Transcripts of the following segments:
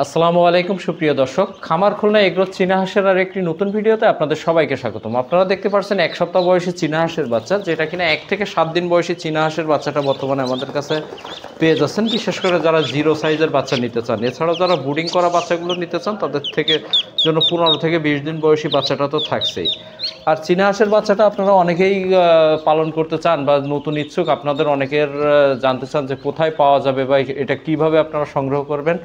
আসসালামু আলাইকুম সুপ্রিয় দর্শক, খামার খুলনা এগ্রো চীনা হাঁসের আর একটি নতুন ভিডিওতে আপনাদের সবাইকে স্বাগতম। আপনারা দেখতে পাচ্ছেন এক সপ্তাহ বয়সী চীনা হাঁসের বাচ্চা, যেটা কিনা 1 থেকে 7 দিন বয়সী চীনা হাঁসের বাচ্চাটা বর্তমানে আমাদের কাছে পেয়ে যাচ্ছেন। বিশেষ করে যারা জিরো সাইজের বাচ্চা নিতে চান, এছাড়াও যারা ব্রুডিং করা বাচ্চাগুলো নিতে চান তাদের থেকে জন্য 15 থেকে 20 দিন বয়সী বাচ্চাটা তো থাকছেই। আর চীনা হাঁসের বাচ্চাটা আপনারা অনেকেই পালন করতে চান বা নতুন ইচ্ছুক, আপনাদের অনেকের জানতে চান যে কোথায় পাওয়া যাবে বা এটা কিভাবে আপনারা সংগ্রহ করবেন।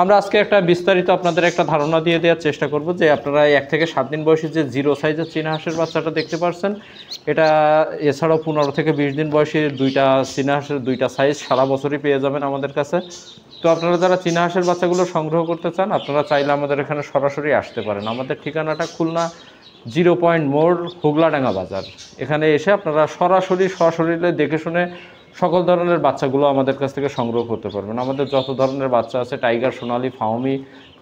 আমরা আজকে একটা বিস্তারিত আপনাদের একটা ধারণা দিয়ে দেওয়ার চেষ্টা করব যে আপনারা 1 থেকে 7 দিন বয়সী যে জিরো সাইজের চীনা হাঁসের বাচ্চাটা দেখতে পাচ্ছেন, এটা এছাড়াও 15 থেকে 20 দিন বয়সী দুইটা চীনা হাঁসের দুইটা সাইজ সারা বছরই পেয়ে যাবেন আমাদের কাছে। তো আপনারা যারা চীনা হাঁসের বাচ্চাগুলো সংগ্রহ করতে চান, আপনারা চাইলে আমাদের এখানে সরাসরি আসতে পারেন। আমাদের ঠিকানাটা খুলনা 0 পয়েন্ট মোড়, হুগলাডাঙ্গা বাজার। এখানে এসে আপনারা সরাসরি দেখে শুনে সকল ধরনের বাচ্চাগুলো আমাদের কাছ থেকে সংগ্রহ করতে পারবেন। আমাদের যত ধরনের বাচ্চা আছে, টাইগার, সোনালি, ফাউমি,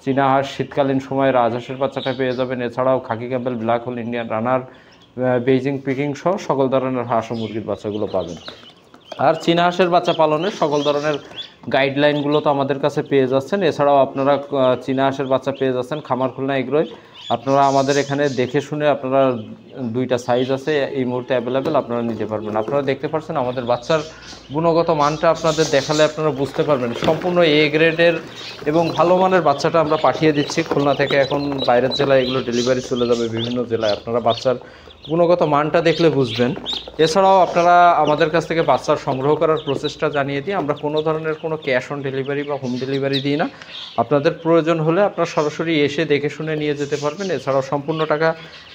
চীনা হাঁস, শীতকালীন সময়ে রাজহাঁসের বাচ্চাটা পেয়ে যাবেন। এছাড়াও khaki Campbell, black hole, Indian runner, Beijing Peking সহ সকল ধরনের হাঁস ও মুরগির বাচ্চাগুলো পাবেন। আর চীনা হাঁসের বাচ্চা পালনের সকল ধরনের গাইডলাইনগুলো তো আমাদের কাছে পেয়ে যাচ্ছেন। এছাড়াও আপনারা চীনা হাঁসের বাচ্চা পেয়ে যাচ্ছেন খামার খুলনা এগ্রোয়। আপনারা আমাদের এখানে দেখে শুনে আপনারা দুইটা সাইজ আছে এই মুহূর্তে অ্যাভেলেবেল, আপনারা নিতে পারবেন। আপনারা দেখতে পাচ্ছেন আমাদের বাচ্চার গুণগত মানটা আপনাদের দেখালে আপনারা বুঝতে পারবেন। সম্পূর্ণ এ গ্রেডের এবং ভালো মানের বাচ্চাটা আমরা পাঠিয়ে দিচ্ছি খুলনা থেকে। এখন বাইরের জেলায় এগুলো ডেলিভারি চলে যাবে বিভিন্ন জেলায়। আপনারা বাচ্চার গুণগত মানটা দেখলে বুঝবেন। এছাড়াও আপনারা আমাদের কাছ থেকে বাচ্চার সংগ্রহ করার প্রসেসটা জানিয়ে দিই। আমরা কোনো ধরনের কোনো ক্যাশ অন ডেলিভারি বা হোম ডেলিভারি দিই না। আপনাদের প্রয়োজন হলে আপনারা সরাসরি এসে দেখে শুনে নিয়ে যেতে পারবেন। এছাড়াও সম্পূর্ণ টাকা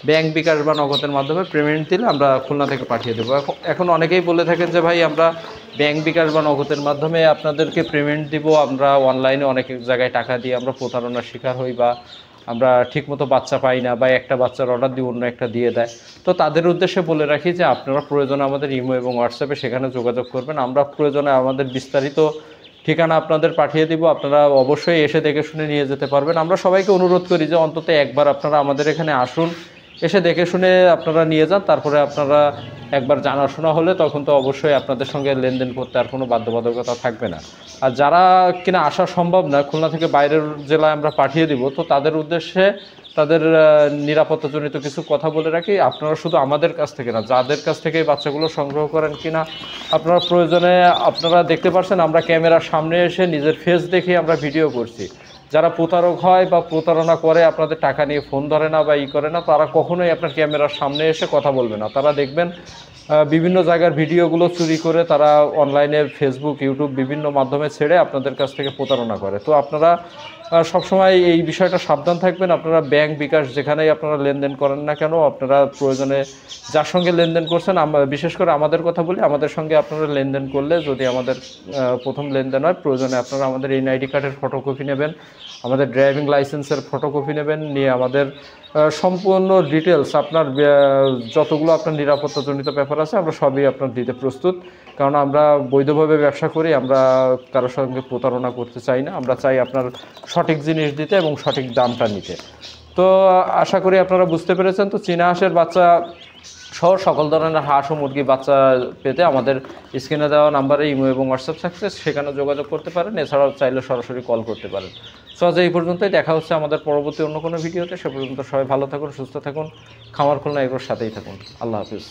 ব্যাংক, বিকাশ বা নগদের মাধ্যমে পেমেন্ট দিলে আমরা খুলনা থেকে পাঠিয়ে দেবো। এখন অনেকেই বলে থাকেন যে ভাই আমরা ব্যাংক, বিকাশ বা নগদের মাধ্যমে আপনাদেরকে পেমেন্ট দিব, আমরা অনলাইনে অনেক জায়গায় টাকা দিয়ে আমরা প্রতারণার শিকার হই বা আমরা ঠিকমতো বাচ্চা পাই না, বা একটা বাচ্চার অর্ডার দিয়ে অন্য একটা দিয়ে দেয়। তো তাদের উদ্দেশ্যে বলে রাখি যে আপনারা প্রয়োজনে আমাদের ইমো এবং হোয়াটসঅ্যাপে সেখানে যোগাযোগ করবেন। আমরা প্রয়োজনে আমাদের বিস্তারিত ঠিকানা আপনাদের পাঠিয়ে দিব। আপনারা অবশ্যই এসে দেখে শুনে নিয়ে যেতে পারবেন। আমরা সবাইকে অনুরোধ করি যে অন্তত একবার আপনারা আমাদের এখানে আসুন, এসে দেখে শুনে আপনারা নিয়ে যান। তারপরে আপনারা একবার জানাশোনা হলে তখন তো অবশ্যই আপনাদের সঙ্গে লেনদেন করতে আর কোনো বাধ্যবাধকতা থাকবে না। আর যারা কিনা আসা সম্ভব না, খুলনা থেকে বাইরের জেলায় আমরা পাঠিয়ে দিব, তো তাদের উদ্দেশ্যে তাদের নিরাপত্তাজনিত কিছু কথা বলে রাখি। আপনারা শুধু আমাদের কাছ থেকে না, যাদের কাছ থেকে বাচ্চাগুলো সংগ্রহ করেন কিনা আপনারা প্রয়োজনে আপনারা দেখতে পাচ্ছেন আমরা ক্যামেরার সামনে এসে নিজের ফেস দেখে আমরা ভিডিও করছি। যারা প্রতারক হয় বা প্রতারণা করে আপনাদের টাকা নিয়ে ফোন ধরে না বা করে না, তারা কখনোই আপনার ক্যামেরার সামনে এসে কথা বলবে না। তারা দেখবেন বিভিন্ন জায়গার ভিডিওগুলো চুরি করে তারা অনলাইনে ফেসবুক, ইউটিউব বিভিন্ন মাধ্যমে ছেড়ে আপনাদের কাছ থেকে প্রতারণা করে। তো আপনারা সবসময় এই বিষয়টা সাবধান থাকবেন। আপনারা ব্যাংক, বিকাশ যেখানেই আপনারা লেনদেন করেন না কেন, আপনারা প্রয়োজনে যার সঙ্গে লেনদেন করছেন, বিশেষ করে আমাদের কথা বলি, আমাদের সঙ্গে আপনারা লেনদেন করলে যদি আমাদের প্রথম লেনদেন হয়, প্রয়োজনে আপনারা আমাদের এনআইডি কার্ডের ফটোকপি নেবেন, আমাদের ড্রাইভিং লাইসেন্সের ফটোকপি নেবেন, নিয়ে আমাদের সম্পূর্ণ ডিটেলস আপনার যতগুলো আপনার নিরাপত্তাজনিত ব্যাপার আছে আমরা সবই আপনার দিতে প্রস্তুত। কারণ আমরা বৈধভাবে ব্যবসা করি, আমরা কারোর সঙ্গে প্রতারণা করতে চাই না। আমরা চাই আপনার সঠিক জিনিস দিতে এবং সঠিক দামটা নিতে। তো আশা করি আপনারা বুঝতে পেরেছেন। তো চীনা হাঁসের বাচ্চা সহ সকল ধরনের হাঁস ও মুরগি বাচ্চা পেতে আমাদের স্ক্রিনে দেওয়া নাম্বারে ইমো এবং হোয়াটসঅ্যাপ থাকছে, সেখানে যোগাযোগ করতে পারেন। এছাড়াও চাইলে সরাসরি কল করতে পারেন। সো আজ এই পর্যন্তই, দেখা হচ্ছে আমাদের পরবর্তী অন্য কোনো ভিডিওতে। সে পর্যন্ত সবাই ভালো থাকুন, সুস্থ থাকুন, খামার খুলনা এগুলোর সাথেই থাকুন। আল্লাহ হাফিজ।